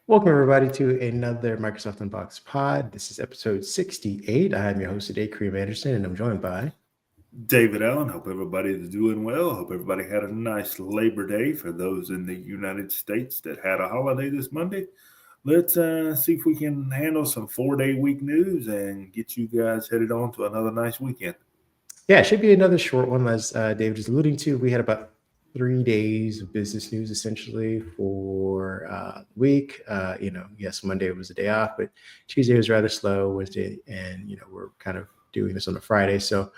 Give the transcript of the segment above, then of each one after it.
Welcome, everybody, to another Microsoft Unboxed pod. This is episode 68. I am your host today, Kareem Anderson, and I'm joined by. David Allen. Hope everybody is doing well. Hope everybody had a nice Labor Day for those in the United States that had a holiday this Monday. Let's see if we can handle some 4 day week news and get you guys headed on to another nice weekend. Yeah, it should be another short one, as David is alluding to. We had about 3 days of business news essentially for the week. Yes, Monday was a day off, but Tuesday was rather slow, Wednesday, and we're kind of doing this on a Friday. So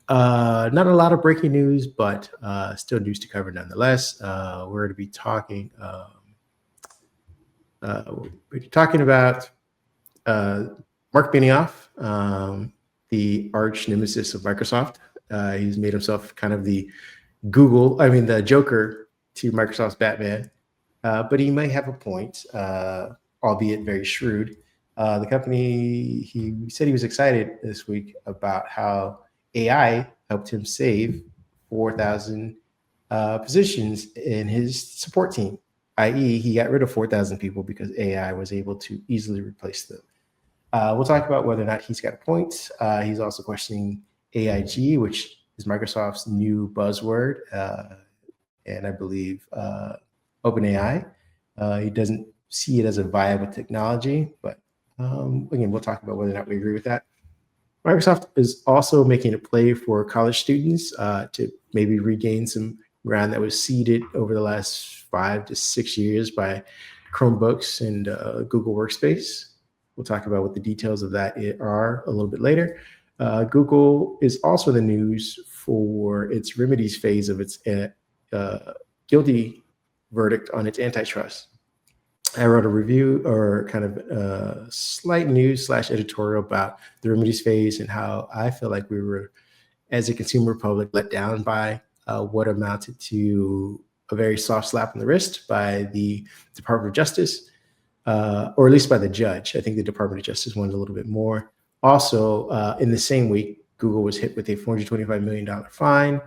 not a lot of breaking news, but still news to cover nonetheless. We're going to be talking about Marc Benioff, the arch nemesis of Microsoft. He's made himself kind of the the Joker to Microsoft's Batman. But he might have a point, albeit very shrewd. The company, he said he was excited this week about how AI helped him save 4,000 positions in his support team, i.e., he got rid of 4,000 people because AI was able to easily replace them. We'll talk about whether or not he's got a point. He's also questioning AIG, which is Microsoft's new buzzword, and I believe OpenAI. He doesn't see it as a viable technology, but again, we'll talk about whether or not we agree with that. Microsoft is also making a play for college students to maybe regain some ground that was ceded over the last 5 to 6 years by Chromebooks and Google Workspace. We'll talk about what the details of that are a little bit later. Google is also in the news for its remedies phase of its guilty verdict on its antitrust. I wrote a review or kind of slight news / editorial about the remedies phase and how I feel like we were, as a consumer public, let down by what amounted to a very soft slap on the wrist by the Department of Justice, or at least by the judge. I think the Department of Justice wanted a little bit more. Also, in the same week, Google was hit with a $425 million fine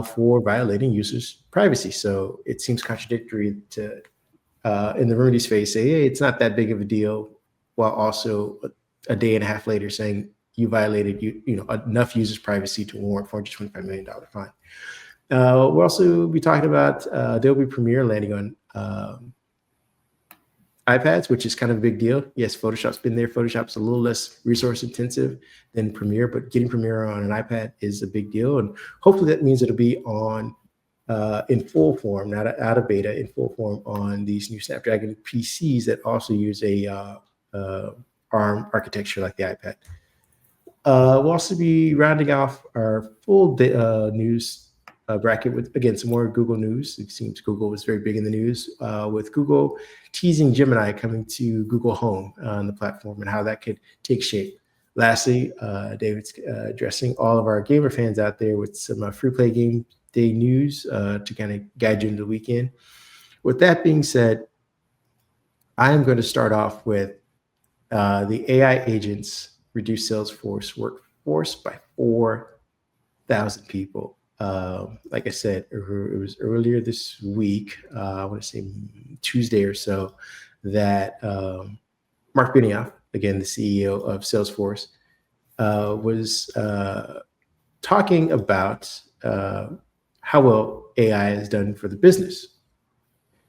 for violating users' privacy. So it seems contradictory to, in the remedies phase, say, hey, it's not that big of a deal, while also a day and a half later saying you violated enough users' privacy to warrant $425 million fine. We'll also be talking about Adobe Premiere landing on iPads, which is kind of a big deal. Yes, Photoshop's been there. Photoshop's a little less resource intensive than Premiere, but getting Premiere on an iPad is a big deal. And hopefully that means it'll be on in full form, not out of beta, in full form on these new Snapdragon PCs that also use a ARM architecture like the iPad. We'll also be rounding off our full news bracket with, again, some more Google news. It seems Google was very big in the news with Google teasing Gemini coming to Google Home on the platform and how that could take shape. Lastly, David's addressing all of our gamer fans out there with some free play game day news to kind of guide you into the weekend. With that being said, I am going to start off with the AI agents reduce Salesforce workforce by 4,000 people. Like I said, it was earlier this week, I want to say Tuesday or so, that Marc Benioff, again, the CEO of Salesforce, was talking about how well AI has done for the business.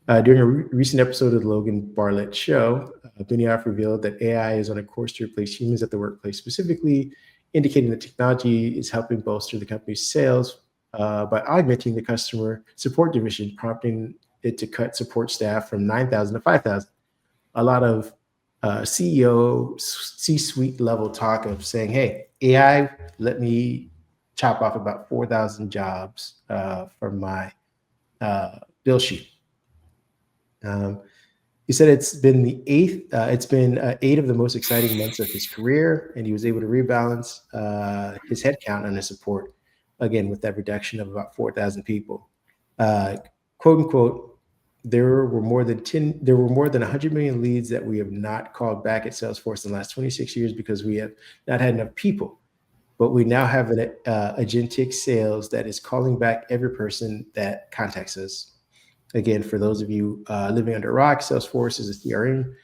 During a recent episode of the Logan Bartlett Show, Benioff revealed that AI is on a course to replace humans at the workplace, specifically indicating that technology is helping bolster the company's sales by augmenting the customer support division, prompting it to cut support staff from 9,000 to 5,000. A lot of CEO, C-suite level talk of saying, hey, AI, let me chop off about 4,000 jobs from my bill sheet. He said it's been eight of the most exciting months of his career, and he was able to rebalance his headcount on his support, again, with that reduction of about 4,000 people. Quote unquote, there were more than 100 million leads that we have not called back at Salesforce in the last 26 years because we have not had enough people. But we now have agentic sales that is calling back every person that contacts us. Again, for those of you living under a rock, Salesforce is a CRM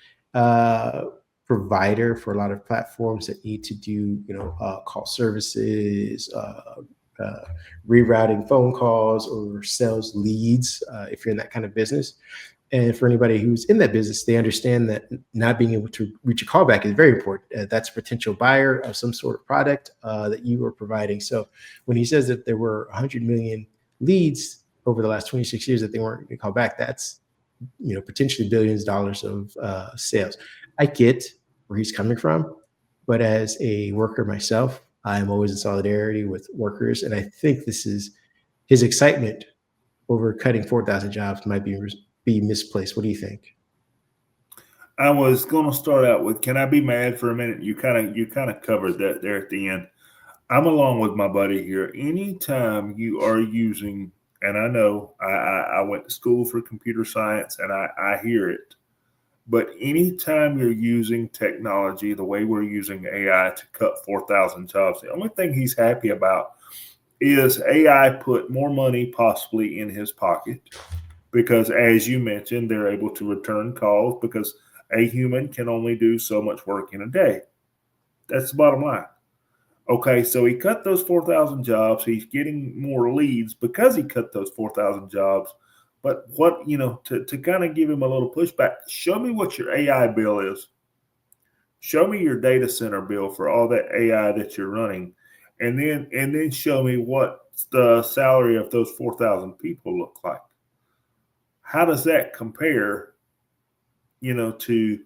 provider for a lot of platforms that need to do, call services, rerouting phone calls, or sales leads. If you're in that kind of business, and for anybody who's in that business, they understand that not being able to reach a callback is very important. That's a potential buyer of some sort of product that you are providing. So when he says that there were 100 million leads over the last 26 years that they weren't going to call back, that's potentially billions of dollars of sales. I get where he's coming from, but as a worker myself, I'm always in solidarity with workers, and I think this is his excitement over cutting 4,000 jobs might be misplaced. What do you think? I was going to start out with, can I be mad for a minute? You kind of covered that there at the end. I'm along with my buddy here. Anytime you are using, and I know I went to school for computer science, and I hear it, but anytime you're using technology the way we're using AI to cut 4,000 jobs, the only thing he's happy about is AI put more money possibly in his pocket, because as you mentioned, they're able to return calls because a human can only do so much work in a day. That's the bottom line. Okay, so he cut those 4,000 jobs. He's getting more leads because he cut those 4,000 jobs. But what, to kind of give him a little pushback, show me what your AI bill is. Show me your data center bill for all that AI that you're running. And then show me what the salary of those 4,000 people look like. How does that compare, to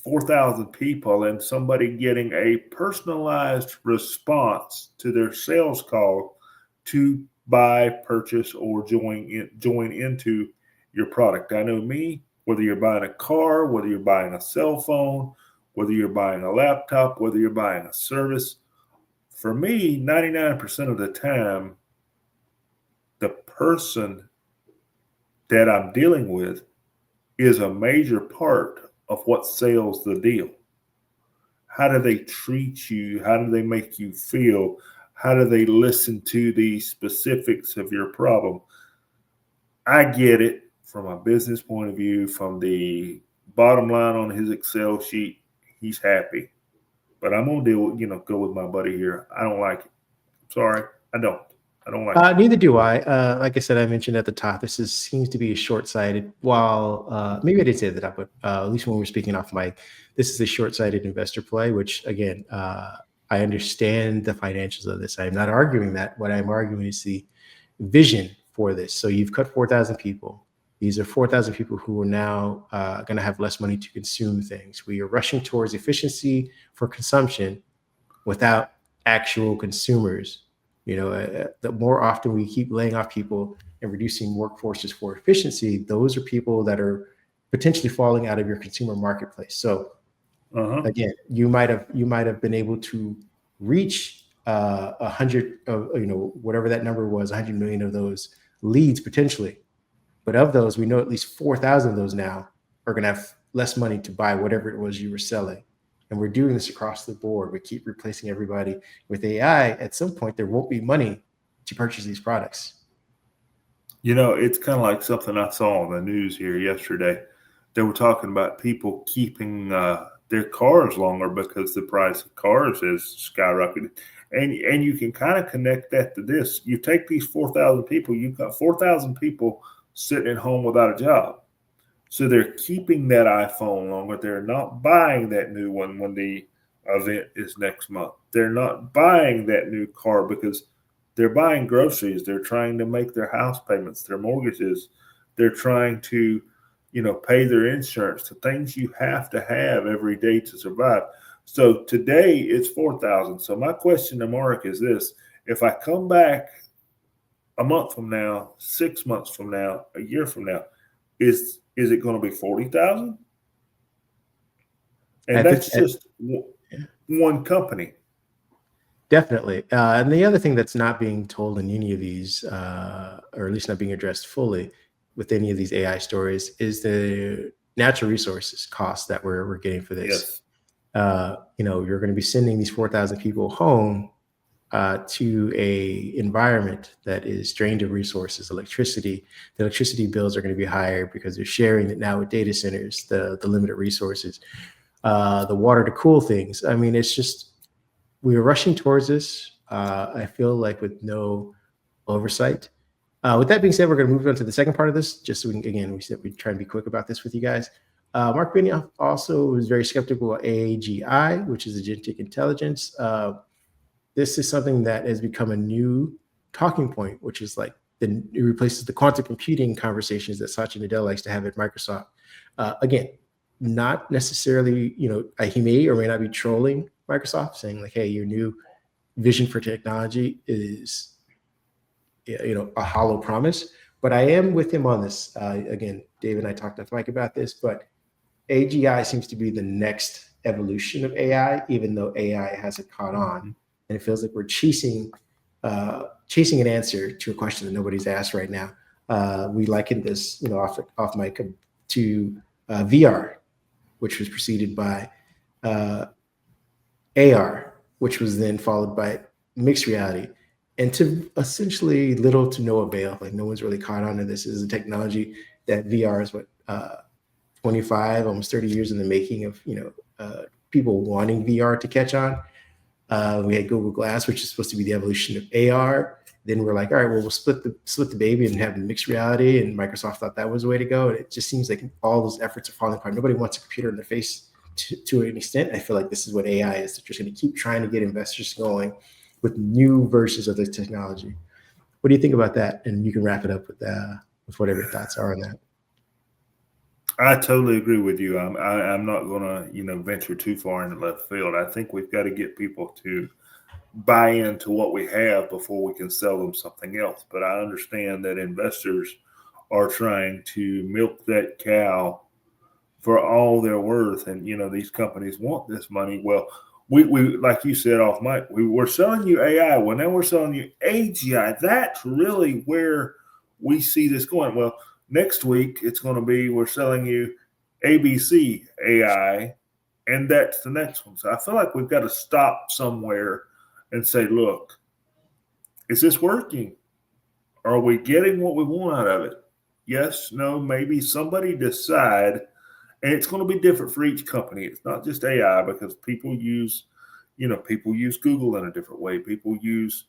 4,000 people and somebody getting a personalized response to their sales call to buy, purchase, or join into your product? I know me, whether you're buying a car, whether you're buying a cell phone, whether you're buying a laptop, whether you're buying a service, for me, 99% of the time, the person that I'm dealing with is a major part of what sells the deal. How do they treat you? How do they make you feel? How do they listen to the specifics of your problem? I get it from a business point of view, from the bottom line on his Excel sheet, he's happy. But I'm gonna go with my buddy here. I don't like it. Sorry, I don't. I don't like it. Neither do I. Like I said, I mentioned at the top, seems to be short-sighted. While maybe I did say at the top, but at least when we're speaking off mic, this is a short-sighted investor play. Which again, I understand the financials of this. I'm not arguing that. What I'm arguing is the vision for this. So you've cut 4,000 people. These are 4,000 people who are now going to have less money to consume things. We are rushing towards efficiency for consumption without actual consumers. The more often we keep laying off people and reducing workforces for efficiency, those are people that are potentially falling out of your consumer marketplace. So again, you might have been able to reach 100 of, whatever that number was, 100 million of those leads potentially. But of those, we know at least 4,000 of those now are going to have less money to buy whatever it was you were selling. And we're doing this across the board. We keep replacing everybody with AI. At some point, there won't be money to purchase these products. It's kind of like something I saw on the news here yesterday. They were talking about people keeping their cars longer because the price of cars has skyrocketed. And you can kind of connect that to this. You take these 4,000 people, you've got 4,000 people sitting at home without a job. So they're keeping that iPhone longer. They're not buying that new one when the event is next month. They're not buying that new car because they're buying groceries. They're trying to make their house payments, their mortgages. They're trying to, pay their insurance, the things you have to have every day to survive. So today it's 4,000. So my question to Mark is this: if I come back a month from now, 6 months from now, a year from now, is it going to be 40,000? And that's just one company. Definitely. And the other thing that's not being told in any of these, or at least not being addressed fully with any of these AI stories, is the natural resources costs that we're getting for this. Yes. You're going to be sending these 4,000 people home to a environment that is drained of resources, electricity. The electricity bills are going to be higher because they're sharing it now with data centers, the limited resources, the water to cool things. I mean, it's just, we're rushing towards this. I feel like with no oversight. With that being said, we're going to move on to the second part of this, just so we can, again, we said we'd try and be quick about this with you guys. Marc Benioff also was very skeptical of AGI, which is agentic intelligence. This is something that has become a new talking point, which is like it replaces the quantum computing conversations that Satya Nadella likes to have at Microsoft. Again, not necessarily, he may or may not be trolling Microsoft, saying like, hey, your new vision for technology is, a hollow promise. But I am with him on this. Again, Dave and I talked to Mike about this, but AGI seems to be the next evolution of AI, even though AI hasn't caught on. And it feels like we're chasing an answer to a question that nobody's asked right now. We likened this, off mic to VR, which was preceded by AR, which was then followed by mixed reality. And to essentially little to no avail, like no one's really caught on to this. This is a technology that VR is 25, almost 30 years in the making of, people wanting VR to catch on. We had Google Glass, which is supposed to be the evolution of AR. Then we're like, all right, well, we'll split the baby and have mixed reality. And Microsoft thought that was the way to go. And it just seems like all those efforts are falling apart. Nobody wants a computer in their face to an extent. I feel like this is what AI is. They're just going to keep trying to get investors going with new versions of this technology. What do you think about that? And you can wrap it up with whatever your thoughts are on that. I totally agree with you. I'm not going to, venture too far into left field. I think we've got to get people to buy into what we have before we can sell them something else. But I understand that investors are trying to milk that cow for all they're worth. And, these companies want this money. Well, we like you said off mic, we're selling you AI. Well, now we're selling you AGI. That's really where we see this going. Well, next week it's going to be we're selling you ABC AI, and that's the next one. So I feel like we've got to stop somewhere and say, look, is this working? Are we getting what we want out of it? Yes, no, maybe. Somebody decide. And it's going to be different for each company. It's not just AI, because people use Google in a different way. People use,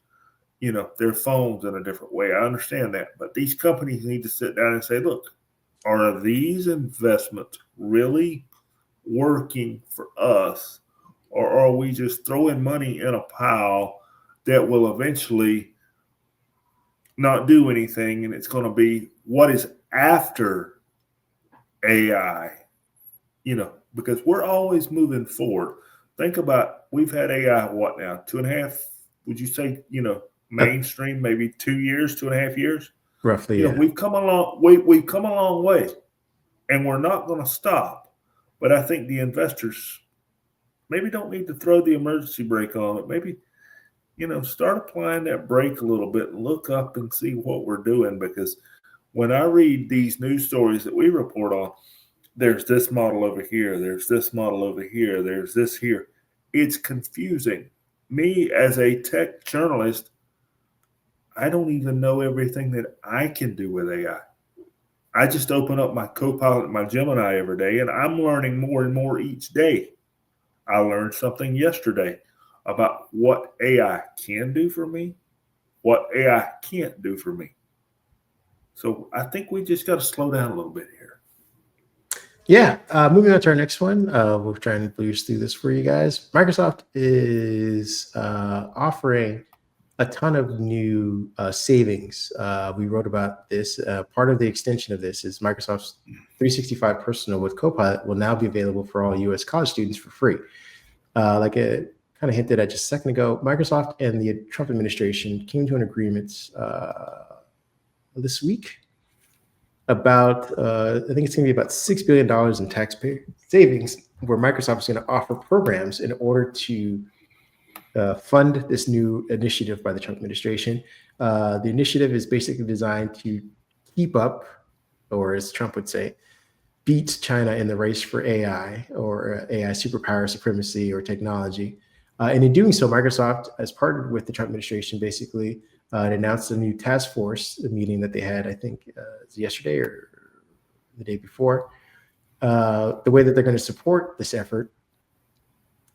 their phones in a different way. I understand that. But these companies need to sit down and say, look, are these investments really working for us? Or are we just throwing money in a pile that will eventually not do anything? And it's going to be what is after AI. Because we're always moving forward. Think about, we've had AI, what now, 2.5, would you say, mainstream, maybe 2 years, 2.5 years? Roughly, yeah. We've come a long way, and we're not going to stop. But I think the investors maybe don't need to throw the emergency brake on it. Maybe, start applying that brake a little bit and look up and see what we're doing. Because when I read these news stories that we report on, there's this model over here, there's this model over here, there's this here. It's confusing. Me as a tech journalist, I don't even know everything that I can do with AI. I just open up my Copilot, my Gemini every day, and I'm learning more and more each day. I learned something yesterday about what AI can do for me, what AI can't do for me. So I think we just got to slow down a little bit here. Yeah, moving on to our next one. We'll try and breeze through this for you guys. Microsoft is offering a ton of new savings. We wrote about this. Part of the extension of this is Microsoft's 365 Personal with Copilot will now be available for all U.S. college students for free. Like it kind of hinted at just a second ago, Microsoft and the Trump administration came to an agreement this week about, I think it's going to be about $6 billion in taxpayer savings, where Microsoft is going to offer programs in order to fund this new initiative by the Trump administration. The initiative is basically designed to keep up, or as Trump would say, beat China in the race for AI or AI superpower supremacy or technology. And in doing so, Microsoft has partnered with the Trump administration basically and announced a new task force meeting that they had, I think, yesterday or the day before. The way that they're going to support this effort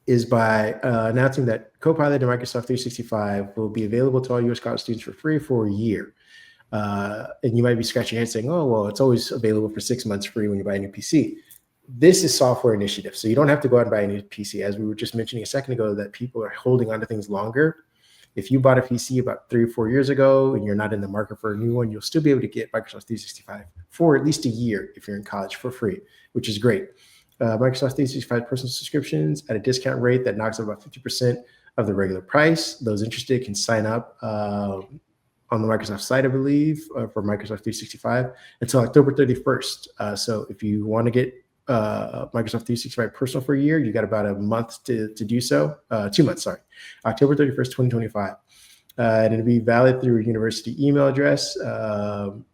is by announcing that Copilot in Microsoft 365 will be available to all U.S. college students for free for a year. And you might be scratching your head saying, oh, well, it's always available for 6 months free when you buy a new PC. This is software initiative. So you don't have to go out and buy a new PC. As we were just mentioning a second ago, that people are holding on to things longer. If you bought a PC about 3 or 4 years ago and you're not in the market for a new one, you'll still be able to get Microsoft 365 for at least a year if you're in college for free, which is great. Microsoft 365 personal subscriptions at a discount rate that knocks up about 50% of the regular price. Those interested can sign up on the Microsoft site, I believe, for Microsoft 365 until October 31st. So if you want to get Microsoft 365 personal for a year, you got about a month to do so. 2 months, sorry. October 31st, 2025. And it'll be valid through a university email address.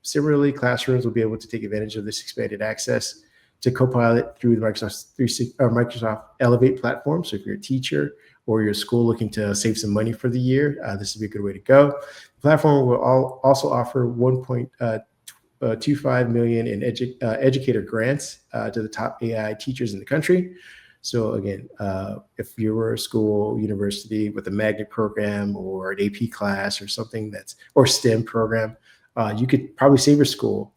Similarly, classrooms will be able to take advantage of this expanded access to Copilot through the Microsoft Elevate platform. So if you're a teacher or your school looking to save some money for the year, this would be a good way to go. The platform will also offer 1.25 million in educator grants to the top AI teachers in the country. So again, if you were a school, university with a magnet program or an AP class or something or STEM program, you could probably save your school,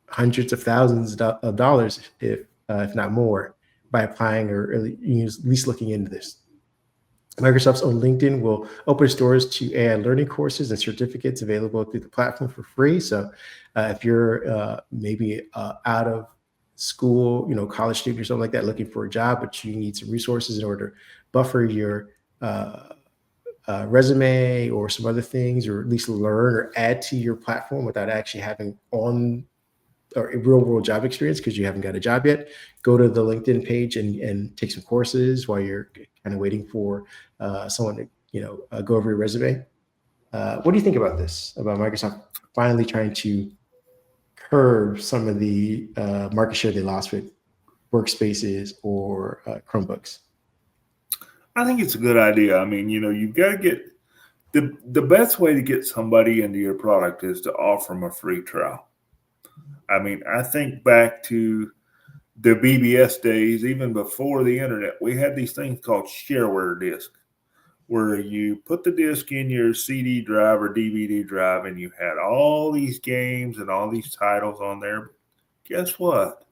hundreds of thousands of dollars, if not more, by applying or at least looking into this. Microsoft's own LinkedIn will open its doors to AI learning courses and certificates available through the platform for free. So if you're maybe out of school, college student or something like that, looking for a job, but you need some resources in order to buffer your resume or some other things, or at least learn or add to your platform without actually having or a real world job experience because you haven't got a job yet, go to the LinkedIn page and take some courses while you're kind of waiting for someone to, go over your resume. What do you think about this, about Microsoft finally trying to curb some of the market share they lost with workspaces or Chromebooks? I think it's a good idea. I mean, you've got to get the best way to get somebody into your product is to offer them a free trial. I mean, I think back to the BBS days, even before the internet, we had these things called shareware disk, where you put the disk in your CD drive or DVD drive and you had all these games and all these titles on there. Guess what?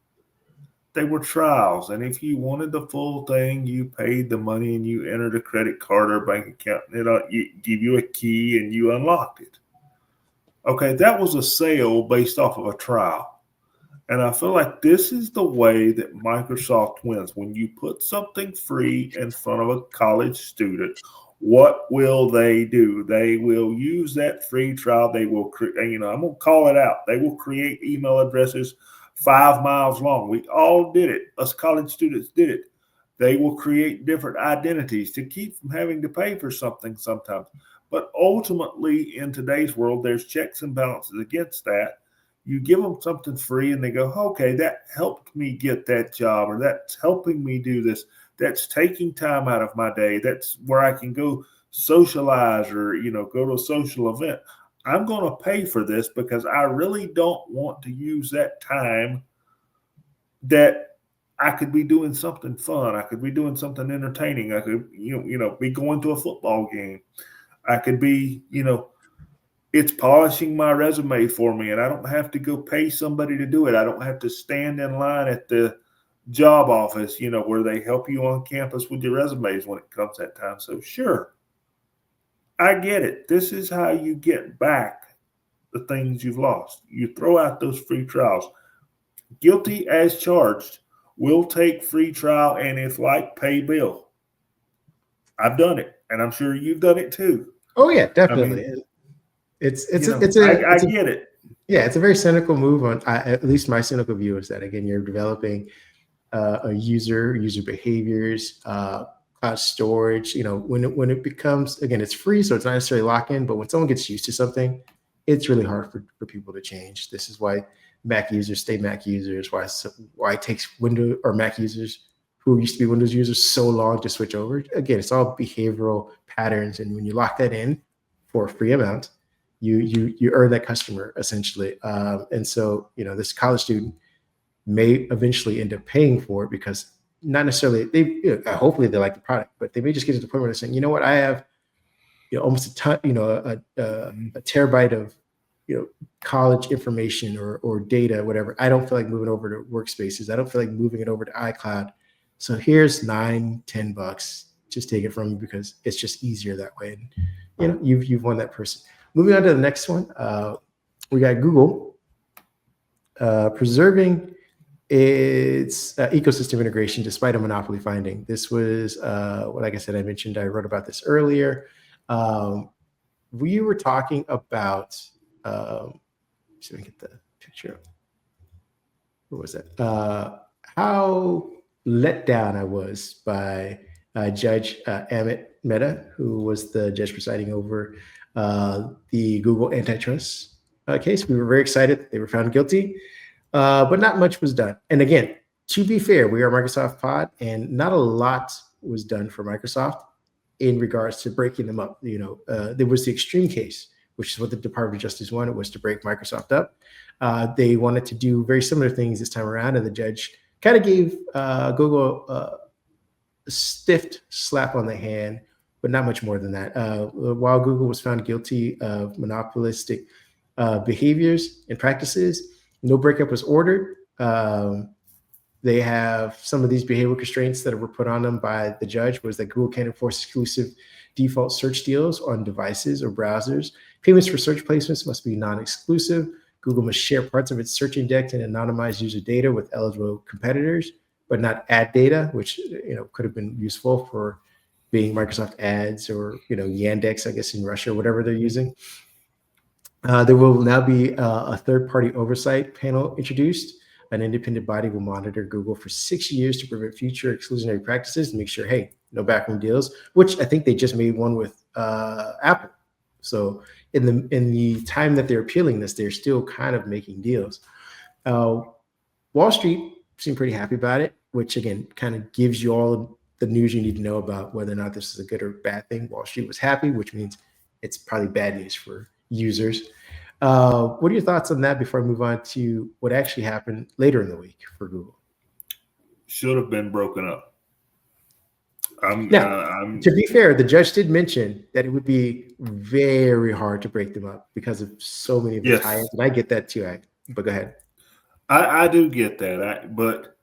They were trials. And if you wanted the full thing, you paid the money and you entered a credit card or bank account and it give you a key and you unlocked it. Okay, that was a sale based off of a trial. And I feel like this is the way that Microsoft wins. When you put something free in front of a college student, what will they do? They will use that free trial. They will create, I'm going to call it out. They will create email addresses 5 miles long. We all did it. Us college students did it. They will create different identities to keep from having to pay for something sometimes. But ultimately, in today's world, there's checks and balances against that. You give them something free and they go, okay, that helped me get that job, or that's helping me do this. That's taking time out of my day. That's where I can go socialize or, go to a social event. I'm going to pay for this because I really don't want to use that time that I could be doing something fun. I could be doing something entertaining. I could, be going to a football game. I could be, it's polishing my resume for me, and I don't have to go pay somebody to do it. I don't have to stand in line at the job office, where they help you on campus with your resumes when it comes that time. So sure, I get it. This is how you get back the things you've lost. You throw out those free trials. Guilty as charged. We'll take free trial and if like, pay bill. I've done it, and I'm sure you've done it too. Oh yeah, definitely. I get it. Yeah, it's a very cynical move on. At least my cynical view is that, again, you're developing a user behaviors, cloud storage. When it becomes, again, it's free, so it's not necessarily lock in. But when someone gets used to something, it's really hard for people to change. This is why Mac users stay Mac users. Why it takes Windows or Mac users who used to be Windows users so long to switch over. Again, it's all behavioral patterns, and when you lock that in for a free amount, you earn that customer essentially. And so, this college student may eventually end up paying for it because not necessarily hopefully they like the product, but they may just get to the point where they're saying, you know what, I have almost a ton, a terabyte of college information or data, whatever. I don't feel like moving over to workspaces. I don't feel like moving it over to iCloud. So here's $9-10. Just take it from me because it's just easier that way. And you've won that person. Moving on to the next one, we got Google preserving its ecosystem integration despite a monopoly finding. This was, like I said, I mentioned, I wrote about this earlier. We were talking about, see if I can get the picture up. What was that? How let down I was by Judge Amit Mehta, who was the judge presiding over the Google antitrust case. We were very excited they were found guilty, but not much was done. And again, to be fair, we are Microsoft Pod, and not a lot was done for Microsoft in regards to breaking them up. There was the extreme case, which is what the Department of Justice wanted, was to break Microsoft up. They wanted to do very similar things this time around, and the judge kind of gave Google a stiff slap on the hand, but not much more than that. While Google was found guilty of monopolistic behaviors and practices, no breakup was ordered. They have some of these behavioral constraints that were put on them by the judge was that Google can't enforce exclusive default search deals on devices or browsers. Payments for search placements must be non-exclusive. Google must share parts of its search index and anonymize user data with eligible competitors, but not ad data, which could have been useful for being Microsoft Ads or Yandex, I guess in Russia, whatever they're using. There will now be a third-party oversight panel introduced. An independent body will monitor Google for 6 years to prevent future exclusionary practices and make sure, hey, no backroom deals, which I think they just made one with Apple. So in the time that they're appealing this, they're still kind of making deals. Wall Street seemed pretty happy about it, which again kind of gives you all the news you need to know about whether or not this is a good or bad thing. Wall Street was happy, which means it's probably bad news for users. What are your thoughts on that before I move on to what actually happened later in the week for Google? Should have been broken up. To be fair, the judge did mention that it would be very hard to break them up because of so many of the tie-ins, and I get that too. But go ahead. I do get that, but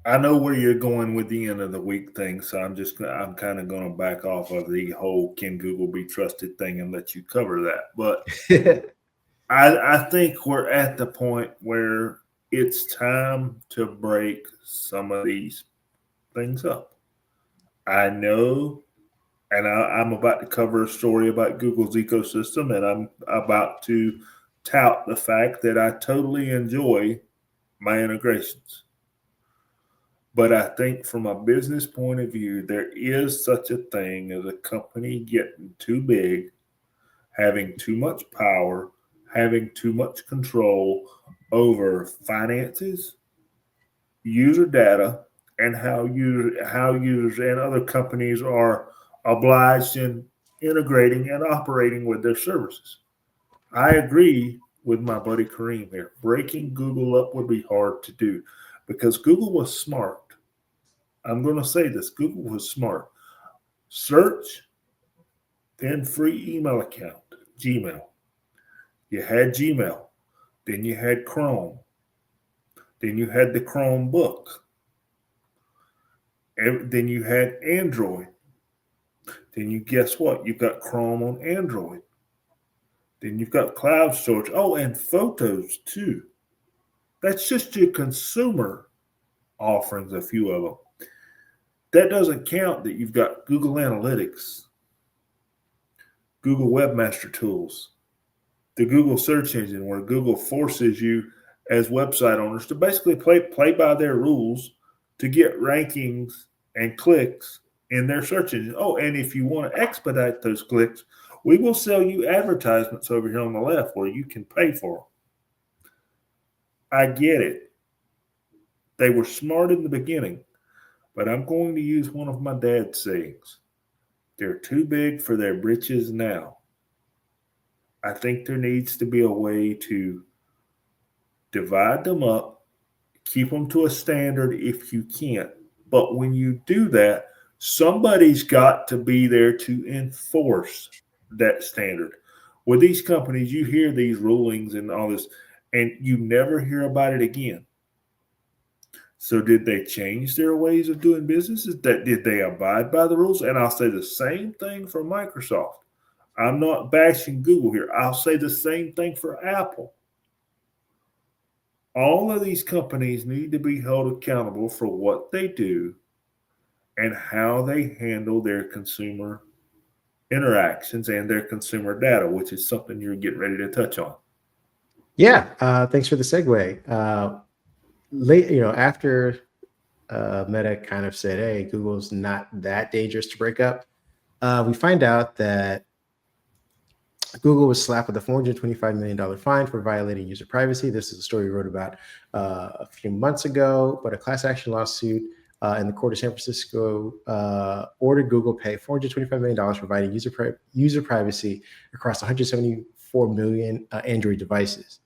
I know where you're going with the end of the week thing, so I'm kind of going to back off of the whole "can Google be trusted" thing and let you cover that. But I think we're at the point where it's time to break some of these things up. I know, and I'm about to cover a story about Google's ecosystem, and I'm about to tout the fact that I totally enjoy my integrations. But I think from a business point of view, there is such a thing as a company getting too big, having too much power, having too much control over finances, user data, and how users and other companies are obliged in integrating and operating with their services. I agree with my buddy Kareem here. Breaking Google up would be hard to do because Google was smart. I'm going to say this. Google was smart. Search, then free email account, Gmail. You had Gmail. Then you had Chrome. Then you had the Chromebook. Then you had Android. Then you guess what? You've got Chrome on Android. Then you've got cloud storage. Oh, and photos too. That's just your consumer offerings, a few of them. That doesn't count that you've got Google Analytics, Google Webmaster Tools, the Google search engine, where Google forces you as website owners to basically play by their rules to get rankings and clicks in their search engine. Oh, and if you want to expedite those clicks, we will sell you advertisements over here on the left where you can pay for them. I get it. They were smart in the beginning. but I'm going to use one of my dad's sayings. They're too big for their britches now. I think there needs to be a way to divide them up, keep them to a standard if you can't. But when you do that, somebody's got to be there to enforce that standard. With these companies, you hear these rulings and all this, and you never hear about it again. So did they change their ways of doing business? Did they abide by the rules? And I'll say the same thing for Microsoft. I'm not bashing Google here. I'll say the same thing for Apple. All of these companies need to be held accountable for what they do and how they handle their consumer interactions and their consumer data, which is something you're getting ready to touch on. Yeah, thanks for the segue. After Meta kind of said, "Hey, Google's not that dangerous to break up," we find out that Google was slapped with a $425 million fine for violating user privacy. This is a story we wrote about a few months ago, but a class action lawsuit in the court of San Francisco ordered Google pay $425 million for violating user privacy across 174 million Android devices.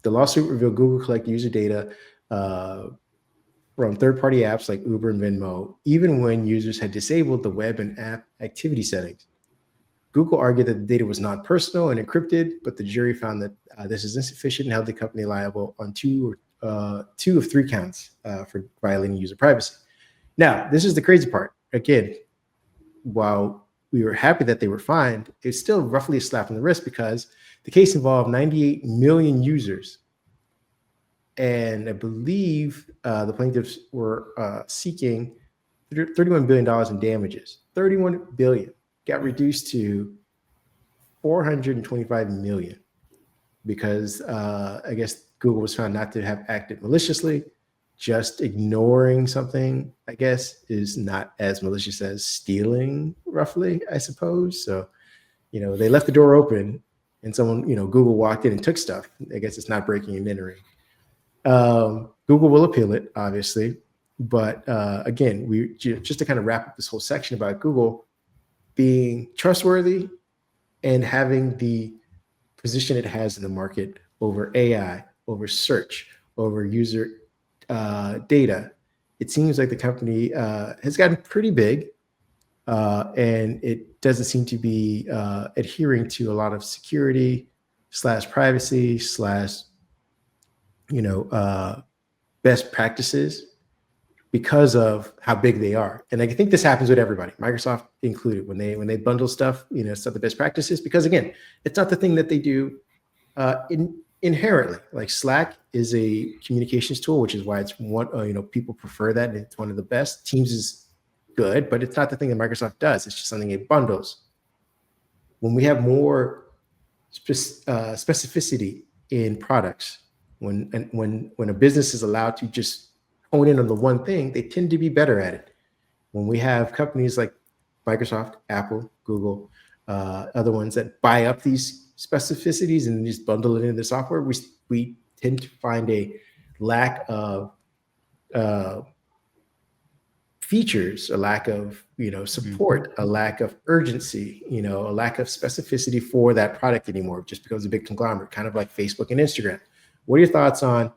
The lawsuit revealed Google collected user data from third-party apps like Uber and Venmo, even when users had disabled the web and app activity settings. Google argued that the data was not personal and encrypted, but the jury found that this is insufficient and held the company liable on two of three counts for violating user privacy. Now, this is the crazy part. Again, while we were happy that they were fined, it's still roughly a slap in the wrist because the case involved 98 million users. And I believe the plaintiffs were seeking $31 billion in damages. $31 billion got reduced to $425 million because I guess Google was found not to have acted maliciously. Just ignoring something, I guess, is not as malicious as stealing, roughly, I suppose. So, they left the door open and someone, Google walked in and took stuff. I guess it's not breaking and entering. Google will appeal it, obviously. But again, just to kind of wrap up this whole section about Google being trustworthy and having the position it has in the market over AI, over search, over user data, it seems like the company has gotten pretty big, and it doesn't seem to be adhering to a lot of security / privacy / best practices because of how big they are. And I think this happens with everybody, Microsoft included, when they bundle stuff, it's not the best practices because, again, it's not the thing that they do inherently. Like Slack is a communications tool, which is why it's one, people prefer that. And it's one of the best. Teams is good, but it's not the thing that Microsoft does. It's just something it bundles. When we have more specificity in products, when a business is allowed to just hone in on the one thing, they tend to be better at it. When we have companies like Microsoft, Apple, Google, other ones that buy up these specificities and just bundle it into the software, we tend to find a lack of features, a lack of support, a lack of urgency, a lack of specificity for that product anymore. It just becomes a big conglomerate, kind of like Facebook and Instagram. What are your thoughts on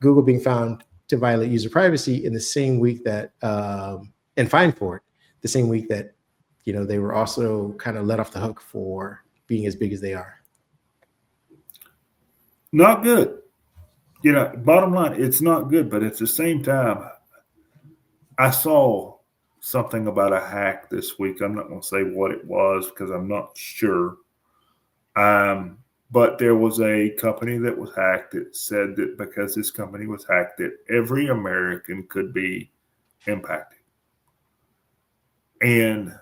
Google being found to violate user privacy in the same week that and fined for it, the same week that they were also kind of let off the hook for being as big as they are? Not good. Bottom line, it's not good, but at the same time, I saw something about a hack this week. I'm not going to say what it was because I'm not sure. But there was a company that was hacked that said that because this company was hacked, that every American could be impacted. And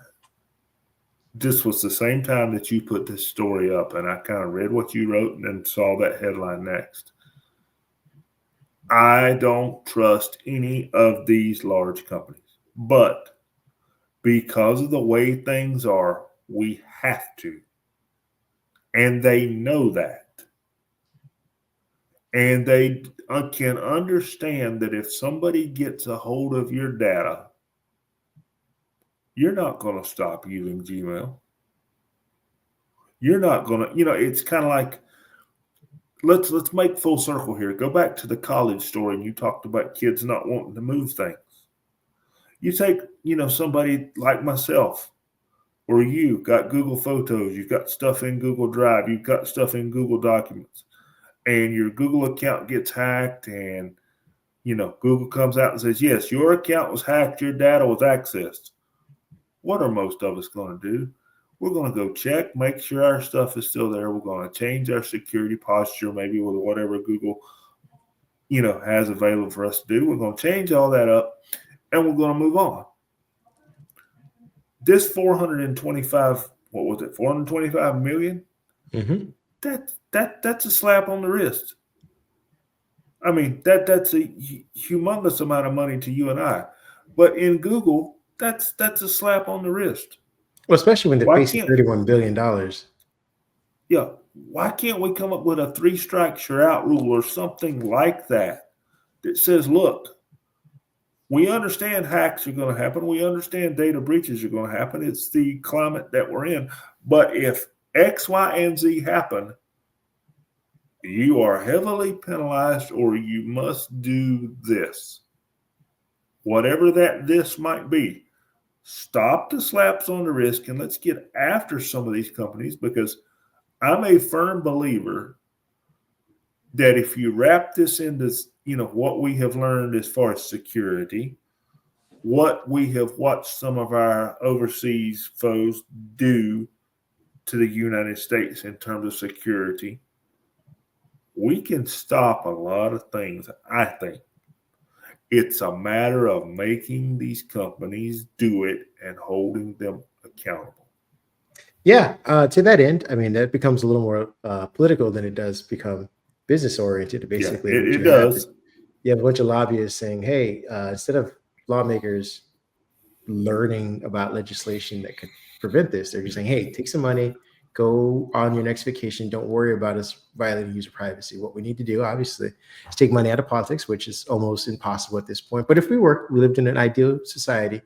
this was the same time that you put this story up, and I kind of read what you wrote and then saw that headline next. I don't trust any of these large companies, but because of the way things are, we have to. And they know that. And they can understand that if somebody gets a hold of your data, you're not going to stop using Gmail. You're not going to, it's kind of like, let's make full circle here. Go back to the college story, and you talked about kids not wanting to move things. You take, somebody like myself or you got Google Photos, you've got stuff in Google Drive, you've got stuff in Google Documents, and your Google account gets hacked, and Google comes out and says, yes, your account was hacked, your data was accessed. What are most of us going to do? We're going to go check, make sure our stuff is still there. We're going to change our security posture, maybe with whatever Google, has available for us to do. We're going to change all that up, and we're going to move on. This 425, what was it, 425 million? Mm-hmm. That's a slap on the wrist. I mean, that's a humongous amount of money to you and I. But in Google, that's a slap on the wrist. Well, especially when they're facing $31 billion. Yeah. Why can't we come up with a 3 strikes you're out rule or something like that says, look, we understand hacks are going to happen. We understand data breaches are going to happen. It's the climate that we're in. But if X, Y, and Z happen, you are heavily penalized, or you must do this. Whatever this might be. Stop the slaps on the wrist, and let's get after some of these companies, because I'm a firm believer that if you wrap this into, what we have learned as far as security, what we have watched some of our overseas foes do to the United States in terms of security, we can stop a lot of things, I think. It's a matter of making these companies do it and holding them accountable. Yeah, to that end, I mean, that becomes a little more political than it does become business oriented. Basically, yeah, it does. You have a bunch of lobbyists saying, hey, instead of lawmakers learning about legislation that could prevent this, they're just saying, hey, take some money, go on your next vacation. Don't worry about us violating user privacy. What we need to do, obviously, is take money out of politics, which is almost impossible at this point. But if we lived in an ideal society,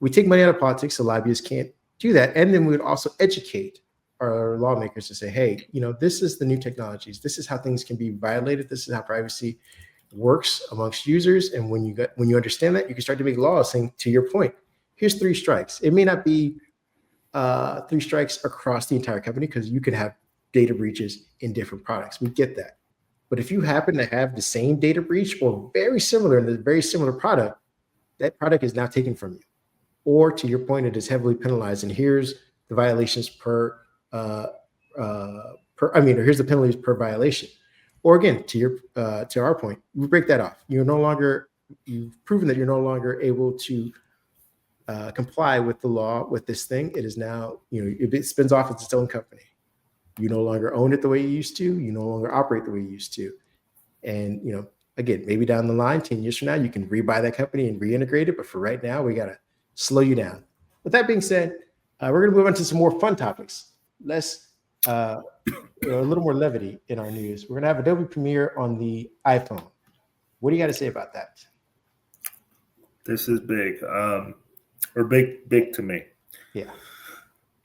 we take money out of politics, so lobbyists can't do that. And then we would also educate our lawmakers to say, hey, this is the new technologies. This is how things can be violated. This is how privacy works amongst users. And when you understand that, you can start to make laws saying, to your point, here's 3 strikes. It may not be 3 strikes across the entire company, because you can have data breaches in different products. We get that. But if you happen to have the same data breach or very similar in a very similar product, that product is now taken from you. Or to your point, it is heavily penalized. And here's the violations or here's the penalties per violation. Or again, to our point, we break that off. You've proven that you're no longer able to comply with the law with this thing. It is now, it spins off as its own company. You no longer own it the way you used to. You no longer operate the way you used to. And, again, maybe down the line, 10 years from now, you can rebuy that company and reintegrate it. But for right now, we got to slow you down. With that being said, we're going to move on to some more fun topics. A little more levity in our news. We're going to have Adobe Premiere on the iPhone. What do you got to say about that? This is big, or big to me. Yeah.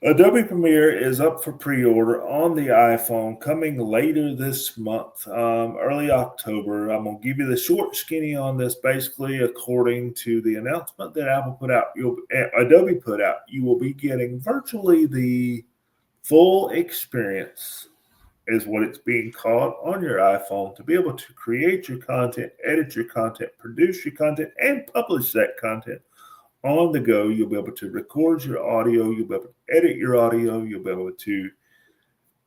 Adobe Premiere is up for pre-order on the iPhone, coming later this month, early October. I'm going to give you the short skinny on this. Basically, according to the announcement that Adobe put out, you will be getting virtually the full experience, is what it's being called, on your iPhone, to be able to create your content, edit your content, produce your content, and publish that content on the go. You'll be able to record your audio. You'll be able to edit your audio. You'll be able to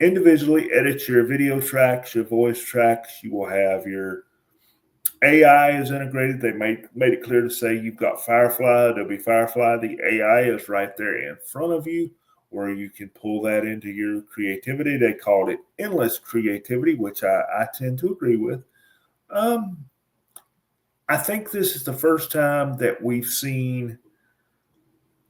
individually edit your video tracks, your voice tracks. You will have your AI is integrated. They made it clear to say you've got Firefly, Adobe Firefly. The AI is right there in front of you, where you can pull that into your creativity. They called it endless creativity, which I tend to agree with. I think this is the first time that we've seen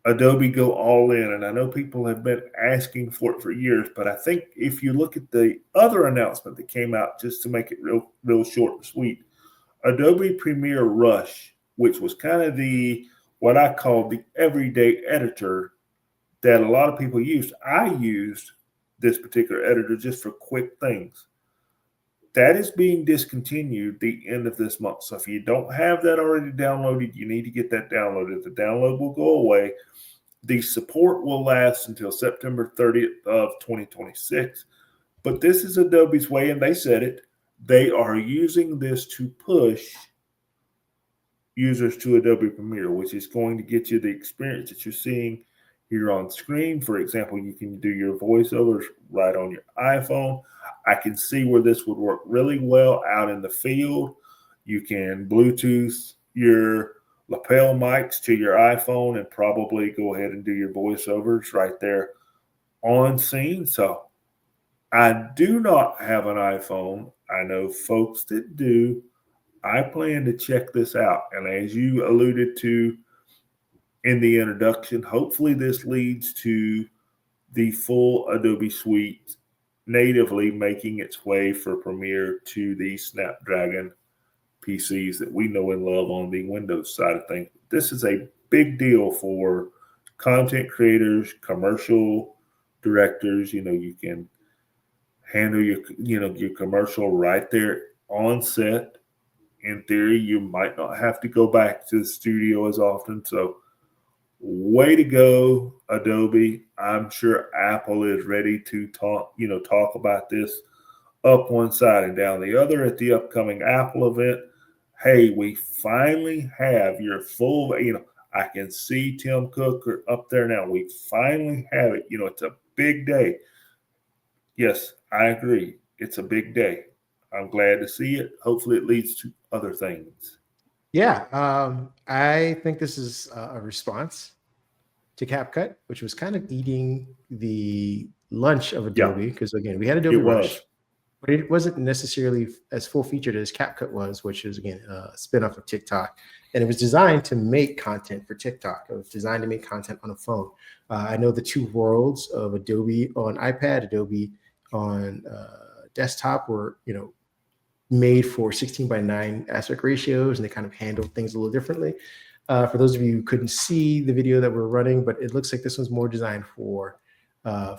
Adobe go all in. And I know people have been asking for it for years, but I think if you look at the other announcement that came out, just to make it real short and sweet, Adobe Premiere Rush, which was kind of what I call the everyday editor that a lot of people used. I used this particular editor just for quick things. That is being discontinued the end of this month. So if you don't have that already downloaded, you need to get that downloaded. The download will go away. The support will last until September 30th of 2026. But this is Adobe's way, and they said it. They are using this to push users to Adobe Premiere, which is going to get you the experience that you're seeing here on screen. For example, you can do your voiceovers right on your iPhone. I can see where this would work really well out in the field. You can Bluetooth your lapel mics to your iPhone and probably go ahead and do your voiceovers right there on scene. So I do not have an iPhone. I know folks that do. I plan to check this out. And as you alluded to in the introduction, hopefully this leads to the full Adobe suite natively making its way for Premiere to the Snapdragon PCs that we know and love on the Windows side of things. This is a big deal for content creators, commercial directors. You can handle your commercial right there on set. In theory, you might not have to go back to the studio as often. So way to go, Adobe. I'm sure Apple is ready to talk about this up one side and down the other at the upcoming Apple event. Hey, we finally have your full, I can see Tim Cook up there now. We finally have it. It's a big day. Yes, I agree. It's a big day. I'm glad to see it. Hopefully it leads to other things. Yeah, I think this is a response to CapCut, which was kind of eating the lunch of Adobe, because again, we had Adobe Rush, but it wasn't necessarily as full featured as CapCut was, which is again a spinoff of TikTok, and it was designed to make content for TikTok. It was designed to make content on a phone. I know the two worlds of Adobe on iPad, Adobe on desktop were made for 16:9 aspect ratios, and they kind of handled things a little differently. For those of you who couldn't see the video that we're running, but it looks like this one's more designed for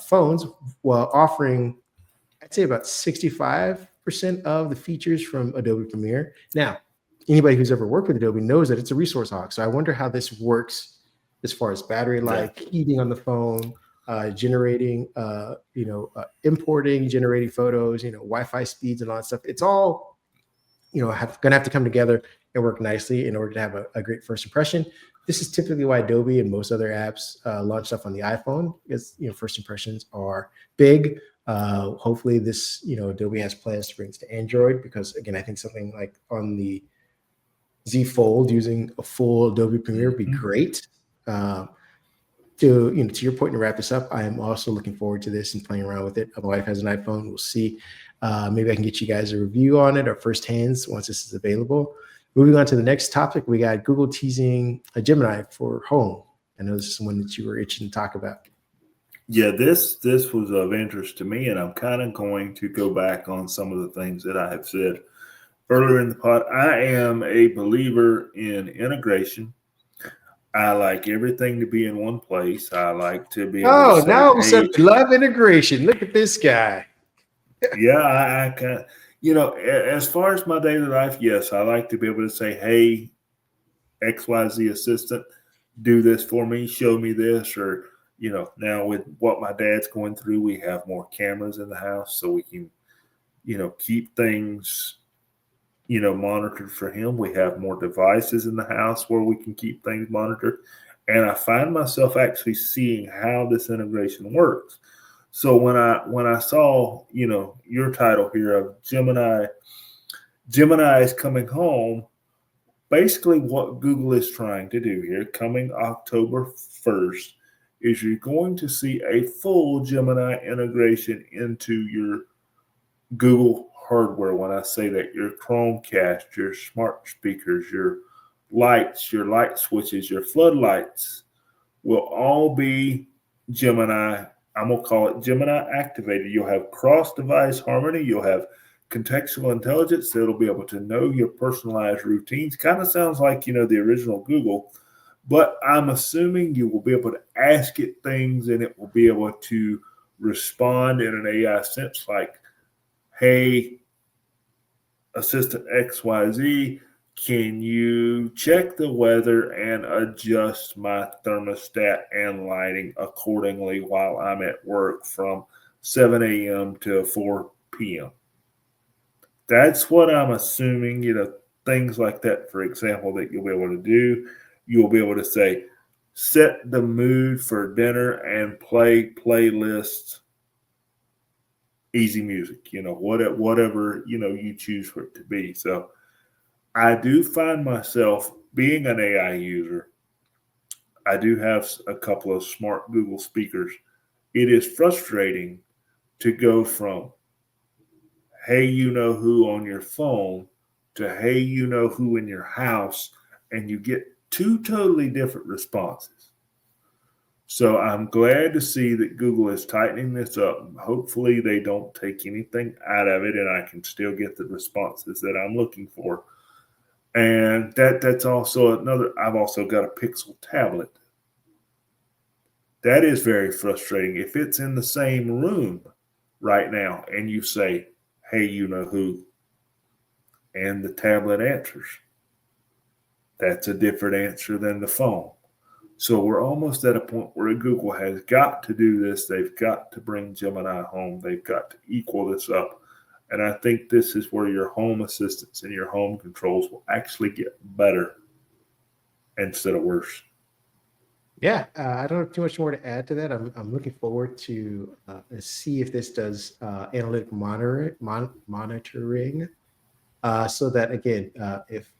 phones, while offering, I'd say, about 65% of the features from Adobe Premiere. Now, anybody who's ever worked with Adobe knows that it's a resource hog. So I wonder how this works as far as battery life, heating on the phone, generating, importing, generating photos, Wi-Fi speeds and all that stuff. It's all, going to have to come together and work nicely in order to have a great first impression. This is typically why Adobe and most other apps launch stuff on the iPhone, because first impressions are big. Hopefully this, Adobe has plans to bring this to Android, because again, I think something like on the Z Fold using a full Adobe Premiere would be great. To your point, to wrap this up, I am also looking forward to this and playing around with it. My wife has an iPhone. We'll see. Maybe I can get you guys a review on it or first hands once this is available. Moving on to the next topic, we got Google teasing a Gemini for home. I know this is one that you were itching to talk about. Yeah, this was of interest to me, and I'm kind of going to go back on some of the things that I have said earlier in the pod. I am a believer in integration. I like everything to be in one place. I like to be able to say, now we love integration. Look at this guy. Yeah, I kind of, as far as my daily life, yes, I like to be able to say, hey, XYZ assistant, do this for me, show me this, or, now with what my dad's going through, we have more cameras in the house so we can, keep things, monitored for him. We have more devices in the house where we can keep things monitored. And I find myself actually seeing how this integration works. So when I saw, your title here of Gemini is coming home, basically what Google is trying to do here, coming October 1st, is you're going to see a full Gemini integration into your Google hardware. When I say that, your Chromecast, your smart speakers, your lights, your light switches, your floodlights, will all be Gemini. I'm going to call it Gemini activated. You'll have cross-device harmony. You'll have contextual intelligence that'll be able to know your personalized routines. Kind of sounds like, the original Google, but I'm assuming you will be able to ask it things and it will be able to respond in an AI sense like, hey, Assistant XYZ, can you check the weather and adjust my thermostat and lighting accordingly while I'm at work from 7 a.m. to 4 p.m.? That's what I'm assuming, things like that, for example, that you'll be able to do. You'll be able to say, set the mood for dinner and play playlists, easy music, whatever, you choose for it to be. So I do find myself being an AI user. I do have a couple of smart Google speakers. It is frustrating to go from, hey, who on your phone to, hey, who in your house, and you get two totally different responses. So I'm glad to see that Google is tightening this up. Hopefully they don't take anything out of it and I can still get the responses that I'm looking for. And that's also another, I've also got a Pixel tablet. That is very frustrating. If it's in the same room right now and you say, hey, who, and the tablet answers, that's a different answer than the phone. So we're almost at a point where Google has got to do this. They've got to bring Gemini home. They've got to equal this up. And I think this is where your home assistants and your home controls will actually get better instead of worse. Yeah, I don't have too much more to add to that. I'm looking forward to see if this does analytic monitoring, so that again, if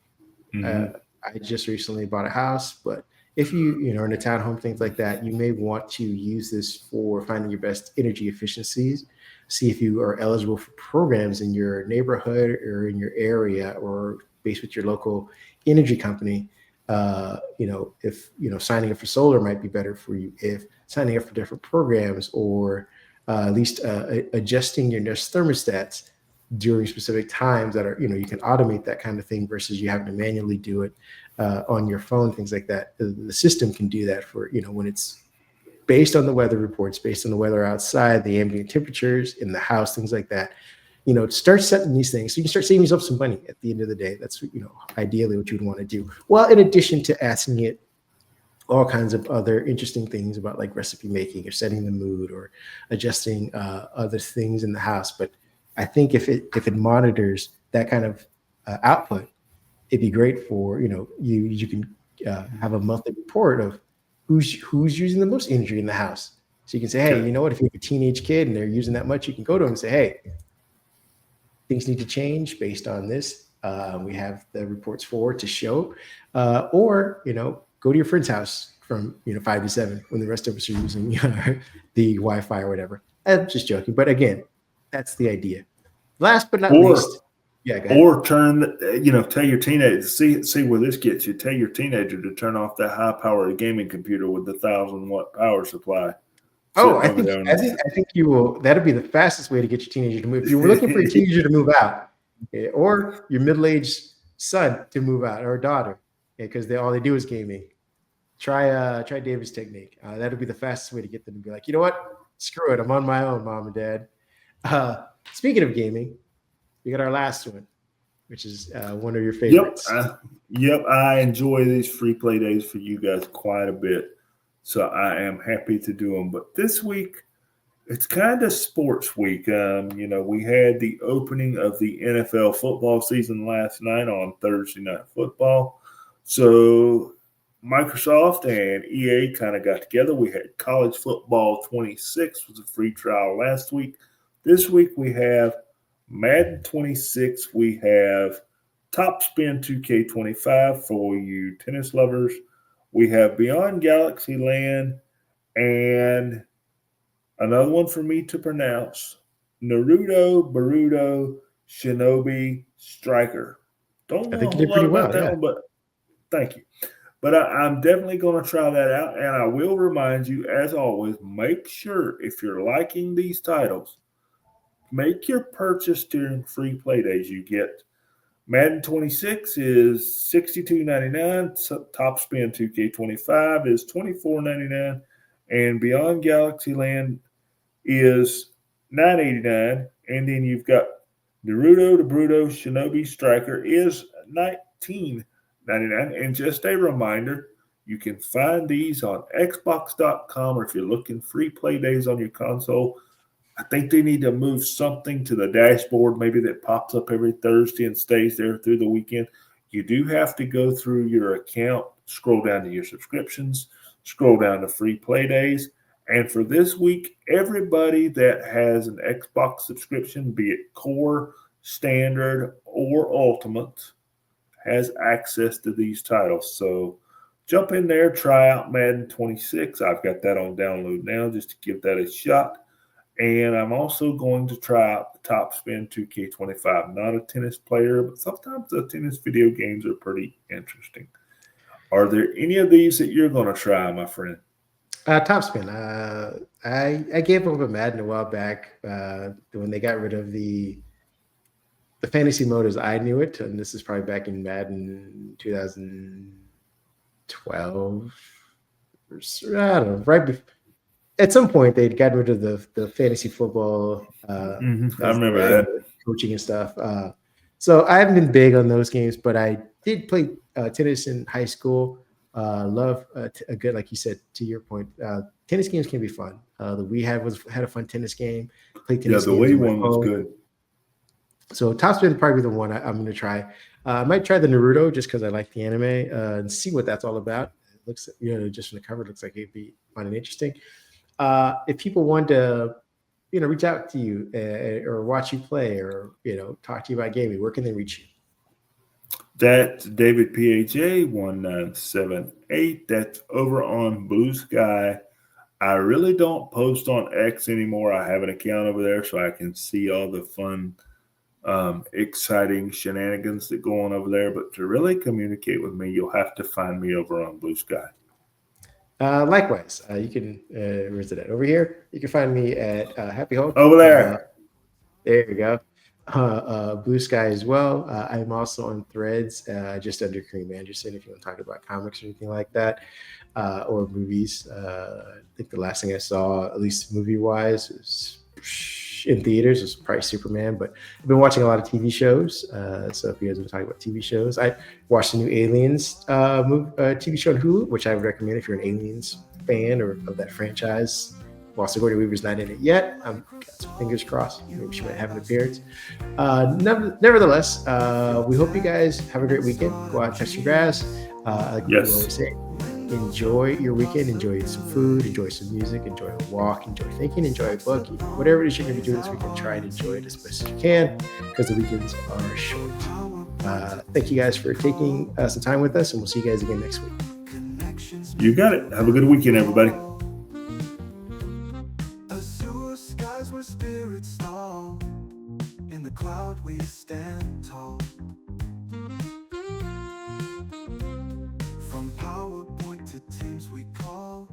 I just recently bought a house, but if you are in a townhome, things like that, you may want to use this for finding your best energy efficiencies. See if you are eligible for programs in your neighborhood or in your area or based with your local energy company. If signing up for solar might be better for you, if signing up for different programs, or at least adjusting your Nest thermostats during specific times that are, you can automate that kind of thing versus you having to manually do it on your phone, things like that. The system can do that for, when it's based on the weather reports, based on the weather outside, the ambient temperatures in the house, things like that. Start setting these things so you can start saving yourself some money at the end of the day. That's, ideally what you'd want to do. Well, in addition to asking it all kinds of other interesting things about like recipe making or setting the mood or adjusting other things in the house. But I think if it monitors that kind of output, it'd be great for, you can have a monthly report of who's using the most energy in the house. So you can say, hey, you know what, if you have a teenage kid and they're using that much, you can go to them and say, hey, things need to change based on this. We have the reports for to show, or go to your friend's house from 5 to 7 when the rest of us are using the Wi-Fi or whatever. I'm just joking, but again, that's the idea. Last but not least, yeah, go ahead. Or tell your teenager, see where this gets you. Tell your teenager to turn off that high-powered gaming computer with the 1,000-watt power supply. Oh, I think you will. That'll be the fastest way to get your teenager to move. If you were looking for a teenager to move out, or your middle-aged son to move out, or daughter, because all they do is gaming, try David's technique. That'll be the fastest way to get them to be like, you know what? Screw it. I'm on my own, mom and dad. Speaking of gaming, we got our last one, which is one of your favorites. Yep. I enjoy these free play days for you guys quite a bit. So I am happy to do them. But this week, it's kind of sports week. We had the opening of the NFL football season last night on Thursday Night Football. So Microsoft and EA kind of got together. We had College Football 26 was a free trial last week. This week we have Madden 26. We have Top Spin 2K25 for you tennis lovers. We have Beyond Galaxy Land and another one for me to pronounce, Naruto Shinobi Striker. Don't know a whole lot about that one, but thank you. But I'm definitely going to try that out. And I will remind you, as always, make sure if you're liking these titles, make your purchase during free play days. You get Madden 26 is $62.99. Top Spin 2K25 is $24.99. And Beyond Galaxy Land is $9.89. And then you've got Naruto to Bruto Shinobi Striker is $19.99. And just a reminder, you can find these on Xbox.com, or if you're looking free play days on your console, I think they need to move something to the dashboard, maybe that pops up every Thursday and stays there through the weekend. You do have to go through your account, scroll down to your subscriptions, scroll down to free play days. And for this week, everybody that has an Xbox subscription, be it Core, Standard, or Ultimate, has access to these titles. So jump in there, try out Madden 26. I've got that on download now just to give that a shot. And I'm also going to try out the Top Spin 2K25. Not a tennis player, but sometimes the tennis video games are pretty interesting. Are there any of these that you're going to try, my friend? Top Spin. I gave up a Madden a while back when they got rid of the fantasy mode as I knew it, and this is probably back in Madden 2012. I don't know, right before. At some point, they'd gotten rid of the fantasy football. I remember that. Coaching and stuff. So I haven't been big on those games, but I did play tennis in high school. Love a good, like you said, to your point, tennis games can be fun. The Wii had a fun tennis game. Played tennis. Yeah, the Wii one was good. So Top Spin probably the one I'm going to try. I might try the Naruto just because I like the anime and see what that's all about. It looks, just from the cover, it looks like it'd be fun and interesting. If people want to, reach out to you or watch you play or, talk to you about gaming, where can they reach you? That's David PHA 1978. That's over on Blue Sky. I really don't post on X anymore. I have an account over there so I can see all the fun, exciting shenanigans that go on over there. But to really communicate with me, you'll have to find me over on Blue Sky. Likewise, you can where's it at? Over here. You can find me at Happy Hope. Over there. There you go. Blue Sky as well. I'm also on Threads, just under Kareem Anderson, if you want to talk about comics or anything like that, or movies. I think the last thing I saw, at least movie-wise, was in theaters was probably Superman, but I've been watching a lot of TV shows. So if you guys want to talk about TV shows, I watched the new Aliens TV show on Hulu, which I would recommend if you're an Aliens fan or of that franchise. While Sigourney Weaver's not in it yet, I've got some fingers crossed. Maybe she might have an appearance. Nevertheless, we hope you guys have a great weekend. Go out and touch some grass. Like we always say, enjoy your weekend. Enjoy some food. Enjoy some music. Enjoy a walk. Enjoy thinking. Enjoy a book. Whatever it is you're going to be doing this weekend, try and enjoy it as best as you can because the weekends are short. Thank you guys for taking some time with us, and we'll see you guys again next week. You got it. Have a good weekend, everybody. Where spirits fall, in the cloud we stand tall. From PowerPoint to Teams we call.